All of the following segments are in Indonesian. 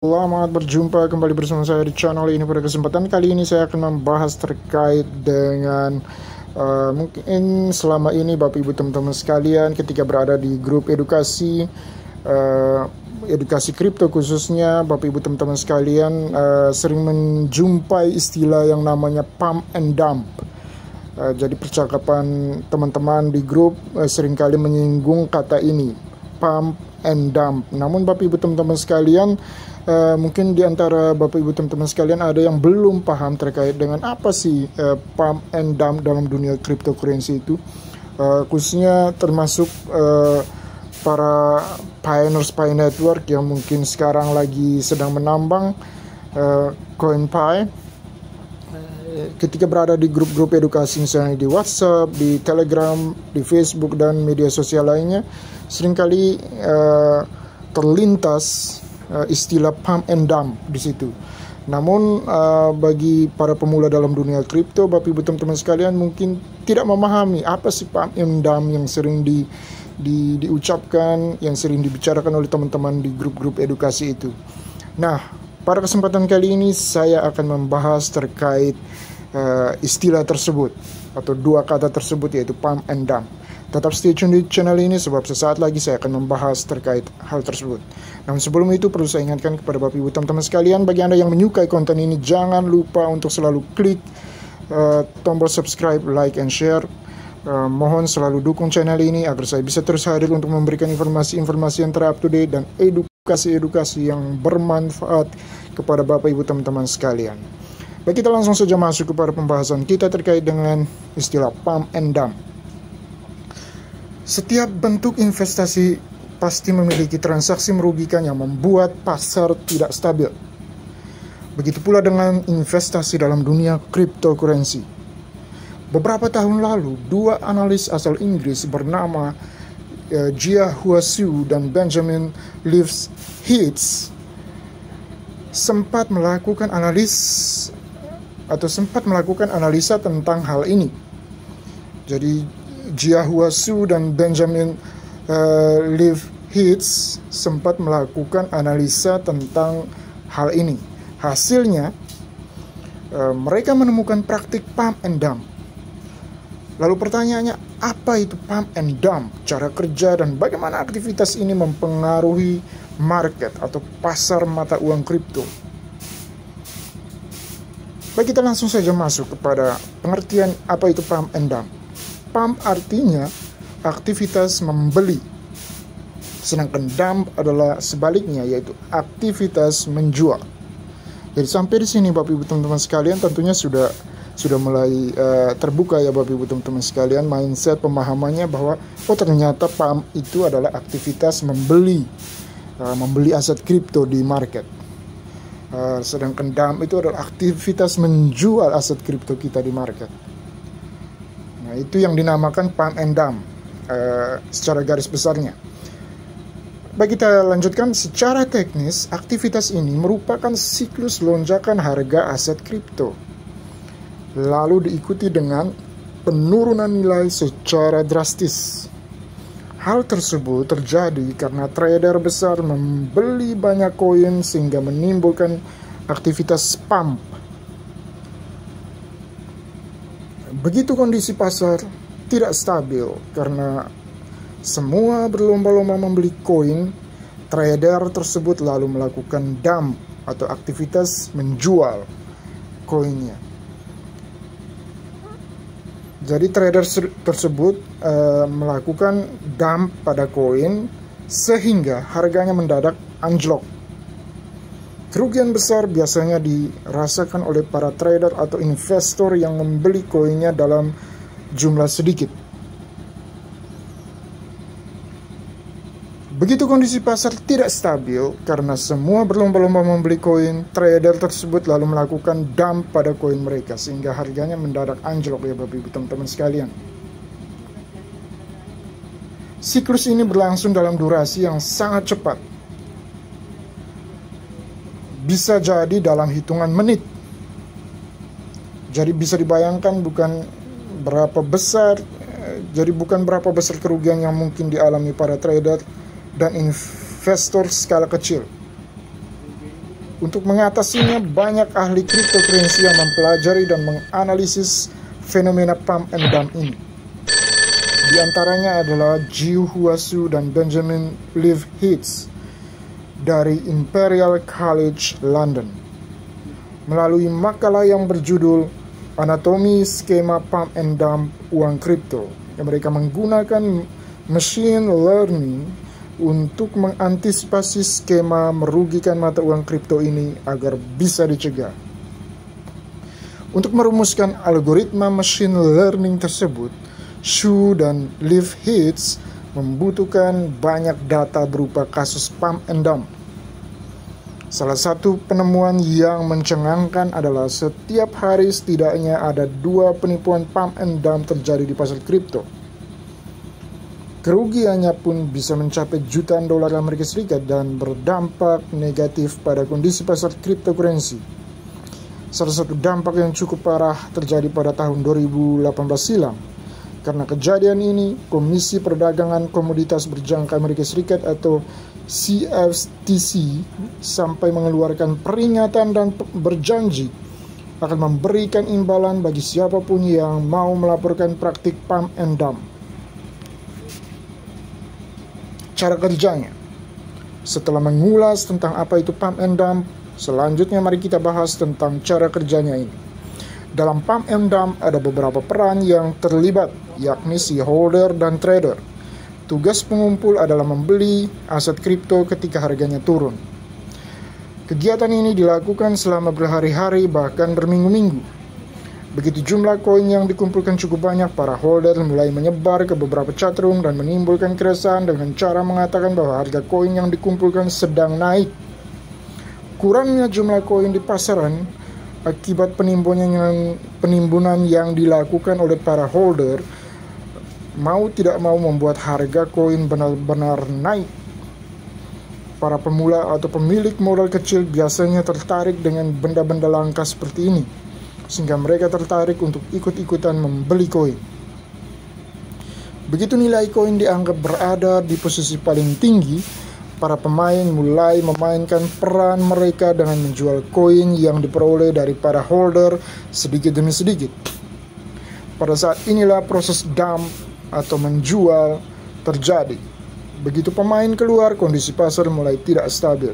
Selamat berjumpa kembali bersama saya di channel ini. Pada kesempatan kali ini saya akan membahas terkait dengan mungkin selama ini Bapak Ibu teman-teman sekalian ketika berada di grup edukasi edukasi kripto khususnya, Bapak Ibu teman-teman sekalian sering menjumpai istilah yang namanya pump and dump. Jadi percakapan teman-teman di grup seringkali menyinggung kata ini, pump and dump. Namun Bapak Ibu teman-teman sekalian, mungkin di antara Bapak Ibu teman-teman sekalian ada yang belum paham terkait dengan apa sih pump and dump dalam dunia cryptocurrency itu, khususnya termasuk para pioneers Pi Network yang mungkin sekarang lagi sedang menambang CoinPi. Ketika berada di grup-grup edukasi misalnya di WhatsApp, di Telegram, di Facebook dan media sosial lainnya, seringkali terlintas istilah pump and dump di situ. Namun bagi para pemula dalam dunia kripto, Bapak Ibu teman-teman sekalian mungkin tidak memahami apa sih pump and dump yang sering diucapkan, yang sering dibicarakan oleh teman-teman di grup-grup edukasi itu. Nah, pada kesempatan kali ini saya akan membahas terkait istilah tersebut atau dua kata tersebut, yaitu pump and dump. Tetap stay tune di channel ini sebab sesaat lagi saya akan membahas terkait hal tersebut. Namun sebelum itu perlu saya ingatkan kepada Bapak Ibu teman-teman sekalian, bagi Anda yang menyukai konten ini jangan lupa untuk selalu klik tombol subscribe, like, and share. Mohon selalu dukung channel ini agar saya bisa terus hadir untuk memberikan informasi-informasi yang ter-up-to-date dan edukasi-edukasi yang bermanfaat kepada Bapak Ibu teman-teman sekalian. Baik, kita langsung saja masuk kepada pembahasan kita terkait dengan istilah pump and dump. Setiap bentuk investasi pasti memiliki transaksi merugikan yang membuat pasar tidak stabil. Begitu pula dengan investasi dalam dunia cryptocurrency. Beberapa tahun lalu, dua analis asal Inggris bernama Jia Huasu dan Benjamin Lifshitz sempat melakukan analisa tentang hal ini. Jadi Jia Huasu dan Benjamin Lifshitz sempat melakukan analisa tentang hal ini. Hasilnya mereka menemukan praktik pump and dump. Lalu pertanyaannya, apa itu pump and dump, cara kerja, dan bagaimana aktivitas ini mempengaruhi market atau pasar mata uang kripto? Baik, kita langsung saja masuk kepada pengertian apa itu pump and dump. Pump artinya aktivitas membeli, sedangkan dump adalah sebaliknya, yaitu aktivitas menjual. Jadi sampai di sini Bapak Ibu teman-teman sekalian tentunya sudah mulai terbuka ya Bapak Ibu teman-teman sekalian, mindset pemahamannya bahwa ternyata pump itu adalah aktivitas membeli aset kripto di market. Sedangkan dump itu adalah aktivitas menjual aset kripto kita di market. Nah, itu yang dinamakan pump and dump secara garis besarnya. Baik, kita lanjutkan. Secara teknis, aktivitas ini merupakan siklus lonjakan harga aset kripto, lalu diikuti dengan penurunan nilai secara drastis. Hal tersebut terjadi karena trader besar membeli banyak koin sehingga menimbulkan aktivitas pump. Begitu kondisi pasar tidak stabil karena semua berlomba-lomba membeli koin, trader tersebut lalu melakukan dump atau aktivitas menjual koinnya. Jadi trader tersebut melakukan dump pada koin sehingga harganya mendadak anjlok. Kerugian besar biasanya dirasakan oleh para trader atau investor yang membeli koinnya dalam jumlah sedikit. Begitu kondisi pasar tidak stabil karena semua berlomba-lomba membeli koin, trader tersebut lalu melakukan dump pada koin mereka sehingga harganya mendadak anjlok ya Bapak Ibu teman-teman sekalian. Siklus ini berlangsung dalam durasi yang sangat cepat. Bisa jadi dalam hitungan menit. Jadi bisa dibayangkan bukan berapa besar kerugian yang mungkin dialami para trader dan investor skala kecil. Untuk mengatasinya, banyak ahli cryptocurrency yang mempelajari dan menganalisis fenomena pump and dump ini. Di antaranya adalah Jiu Huasu dan Benjamin Lifshitz dari Imperial College London. Melalui makalah yang berjudul Anatomi Skema Pump and Dump Uang Kripto, yang mereka menggunakan machine learning untuk mengantisipasi skema merugikan mata uang kripto ini agar bisa dicegah. Untuk merumuskan algoritma machine learning tersebut, Xu dan Lifshitz membutuhkan banyak data berupa kasus pump and dump. Salah satu penemuan yang mencengangkan adalah setiap hari setidaknya ada 2 penipuan pump and dump terjadi di pasar kripto. Kerugiannya pun bisa mencapai jutaan dolar Amerika Serikat dan berdampak negatif pada kondisi pasar cryptocurrency. Salah satu dampak yang cukup parah terjadi pada tahun 2018 silam. Karena kejadian ini, Komisi Perdagangan Komoditas Berjangka Amerika Serikat atau CFTC sampai mengeluarkan peringatan dan berjanji akan memberikan imbalan bagi siapapun yang mau melaporkan praktik pump and dump. Cara kerjanya. Setelah mengulas tentang apa itu pump and dump, selanjutnya mari kita bahas tentang cara kerjanya ini. Dalam pump and dump ada beberapa peran yang terlibat, yakni si holder dan trader. Tugas pengumpul adalah membeli aset kripto ketika harganya turun. Kegiatan ini dilakukan selama berhari-hari bahkan berminggu-minggu. Begitu jumlah koin yang dikumpulkan cukup banyak, para holder mulai menyebar ke beberapa chatroom dan menimbulkan keresahan dengan cara mengatakan bahwa harga koin yang dikumpulkan sedang naik. Kurangnya jumlah koin di pasaran akibat penimbunan yang dilakukan oleh para holder mau tidak mau membuat harga koin benar-benar naik. Para pemula atau pemilik modal kecil biasanya tertarik dengan benda-benda langka seperti ini, sehingga mereka tertarik untuk ikut-ikutan membeli koin. Begitu nilai koin dianggap berada di posisi paling tinggi, para pemain mulai memainkan peran mereka dengan menjual koin yang diperoleh dari para holder sedikit demi sedikit. Pada saat inilah proses dump atau menjual terjadi. Begitu pemain keluar, kondisi pasar mulai tidak stabil.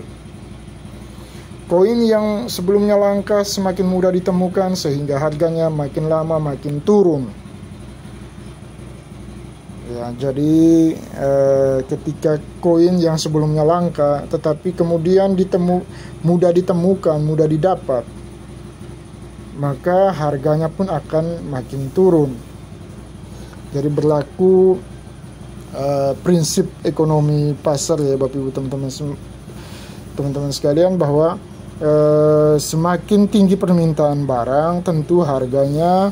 Koin yang sebelumnya langka semakin mudah ditemukan sehingga harganya makin lama makin turun. Ya, jadi ketika koin yang sebelumnya langka tetapi kemudian mudah ditemukan, mudah didapat, maka harganya pun akan makin turun. Jadi berlaku prinsip ekonomi pasar ya Bapak Ibu teman-teman sekalian, bahwa semakin tinggi permintaan barang tentu harganya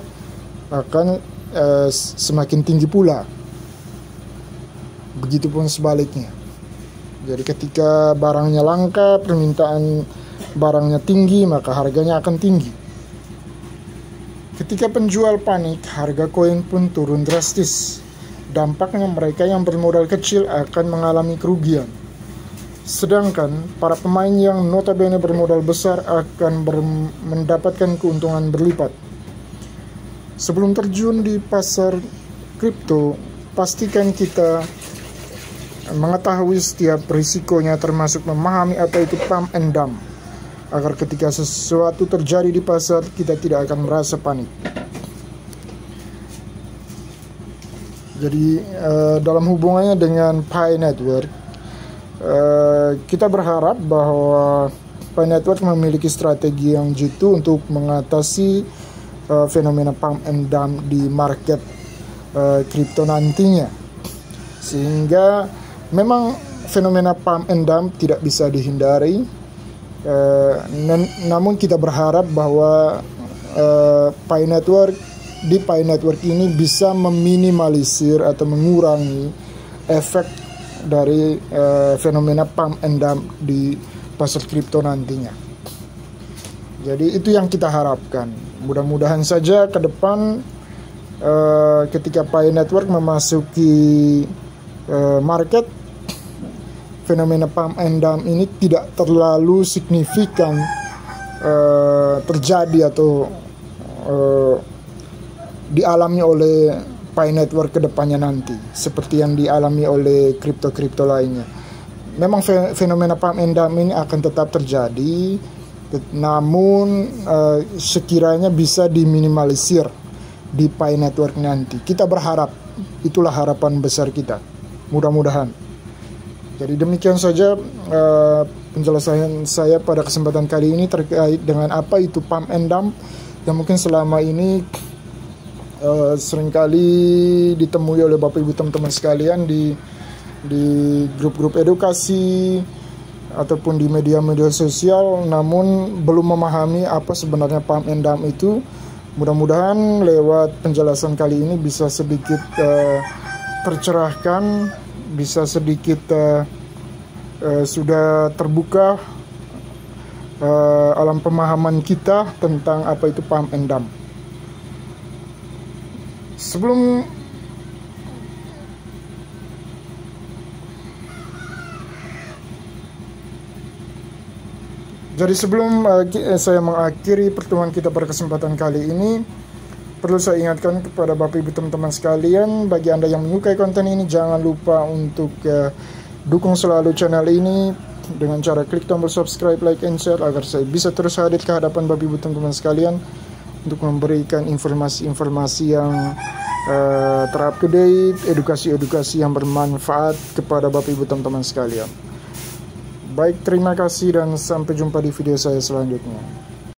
akan semakin tinggi pula. Begitupun sebaliknya. Jadi ketika barangnya langka, permintaan barangnya tinggi, maka harganya akan tinggi. Ketika penjual panik, harga koin pun turun drastis. Dampaknya mereka yang bermodal kecil akan mengalami kerugian. Sedangkan para pemain yang notabene bermodal besar akan mendapatkan keuntungan berlipat. Sebelum terjun di pasar kripto, pastikan kita mengetahui setiap risikonya, termasuk memahami apa itu pump and dump, agar ketika sesuatu terjadi di pasar kita tidak akan merasa panik. Jadi dalam hubungannya dengan Pi Network, kita berharap bahwa Pi Network memiliki strategi yang jitu untuk mengatasi fenomena pump and dump di market kripto nantinya, sehingga memang fenomena pump and dump tidak bisa dihindari, namun kita berharap bahwa Pi Network ini bisa meminimalisir atau mengurangi efek dari fenomena pump and dump di pasar kripto nantinya. Jadi itu yang kita harapkan. Mudah-mudahan saja ke depan ketika Pi Network memasuki market, fenomena pump and dump ini tidak terlalu signifikan terjadi atau dialami oleh Pi Network ke depannya nanti, seperti yang dialami oleh kripto-kripto lainnya. Memang fenomena pump and dump ini akan tetap terjadi, namun sekiranya bisa diminimalisir di Pi Network nanti. Kita berharap, itulah harapan besar kita, mudah-mudahan. Jadi demikian saja penjelasan saya pada kesempatan kali ini terkait dengan apa itu pump and dump yang mungkin selama ini seringkali ditemui oleh Bapak Ibu teman-teman sekalian di grup-grup edukasi ataupun di media-media sosial, namun belum memahami apa sebenarnya pump and dump itu. Mudah-mudahan lewat penjelasan kali ini bisa sedikit tercerahkan, bisa sedikit sudah terbuka alam pemahaman kita tentang apa itu pump and dump. Sebelum saya mengakhiri pertemuan kita pada kesempatan kali ini, perlu saya ingatkan kepada Bapak Ibu teman-teman sekalian, bagi Anda yang menyukai konten ini, jangan lupa untuk dukung selalu channel ini dengan cara klik tombol subscribe, like, and share agar saya bisa terus hadir ke hadapan Bapak Ibu teman-teman sekalian untuk memberikan informasi-informasi yang terupdate, edukasi-edukasi yang bermanfaat kepada Bapak Ibu teman-teman sekalian. Baik, terima kasih dan sampai jumpa di video saya selanjutnya.